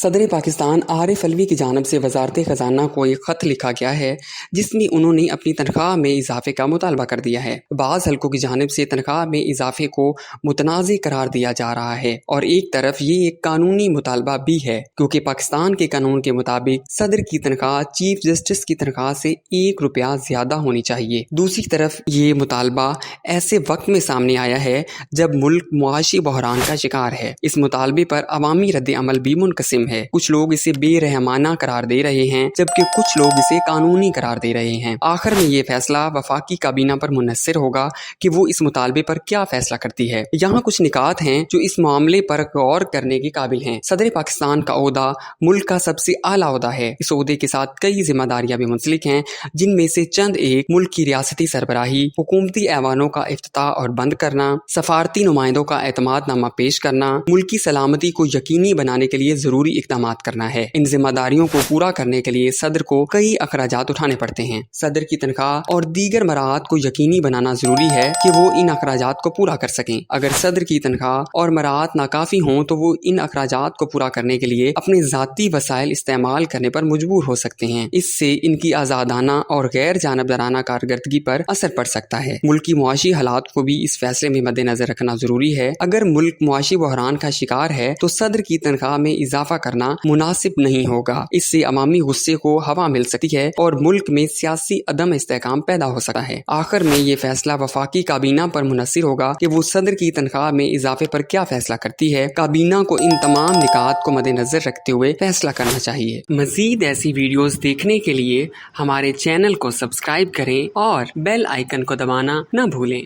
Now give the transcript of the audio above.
सदर पाकिस्तान आरिफ अलवी की जानिब से वजारत ख़जाना को एक ख़त लिखा गया है जिसमें उन्होंने अपनी तनख्वाह में इजाफे का मुतालबा कर दिया है। बाज़ हल्कों की जानिब से तनख्वाह में इजाफे को मुतनाज़ करार दिया जा रहा है और एक तरफ ये एक कानूनी मुतालबा भी है क्योंकि पाकिस्तान के कानून के मुताबिक सदर की तनख्वाह चीफ जस्टिस की तनख्वाह से ₹1 ज़्यादा होनी चाहिए। दूसरी तरफ ये मुतालबा ऐसे वक्त में सामने आया है जब मुल्क मुआशी बहरान का शिकार है। इस मुतालबे पर अवामी रद्द अमल भी मुनकसिम है। कुछ लोग इसे बेरहमाना करार दे रहे हैं जबकि कुछ लोग इसे कानूनी करार दे रहे हैं। आखिर में ये फैसला वफाकी काबीना पर मुनहसर होगा कि वो इस मुतालबे पर क्या फैसला करती है। यहाँ कुछ निकात हैं जो इस मामले पर गौर करने के काबिल हैं। सदर पाकिस्तान का ओहदा मुल्क का सबसे आला ओहदा है। इस ओहदे के साथ कई जिम्मेदारियां भी मुंसलिक हैं जिनमें से चंद एक मुल्क की रियासती सरबराही, हुकूमती ऐवानों का इफ्तिताह और बंद करना, सफारती नुमाइंदों का एतमादनामा पेश करना, मुल्की सलामती को यकीनी बनाने के लिए जरूरी इक़दाम करना है। इन जिम्मेदारियों को पूरा करने के लिए सदर को कई अखराजात उठाने पड़ते हैं। सदर की तनख्वाह और दीगर मराहत को यकीनी बनाना जरूरी है कि वो इन अखराजात को पूरा कर सकें। अगर सदर की तनख्वाह और मराहत नाकाफी हों तो वो इन अखराजात को पूरा करने के लिए अपने ज़ाती वसाइल इस्तेमाल करने पर मजबूर हो सकते हैं। इससे इनकी आज़ादाना और गैर जानबदाराना कारकर्दगी पर असर पड़ सकता है। मुल्क की मुआशी हालात को भी इस फैसले में मद्देनजर रखना जरूरी है। अगर मुल्क मुआशी बहरान का शिकार है तो सदर की तनख्वाह में इजाफा करना मुनासिब नहीं होगा। इससे अवामी गुस्से को हवा मिल सकती है और मुल्क में सियासी अदम इस्तेहकाम पैदा हो सकता है। आखिर में ये फैसला वफाकी काबीना पर मुनहसर होगा कि वो सदर की तनख्वाह में इजाफे पर क्या फैसला करती है। काबीना को इन तमाम निकात को मद्देनजर रखते हुए फैसला करना चाहिए। मजीद ऐसी वीडियोस देखने के लिए हमारे चैनल को सब्सक्राइब करें और बेल आइकन को दबाना न भूलें।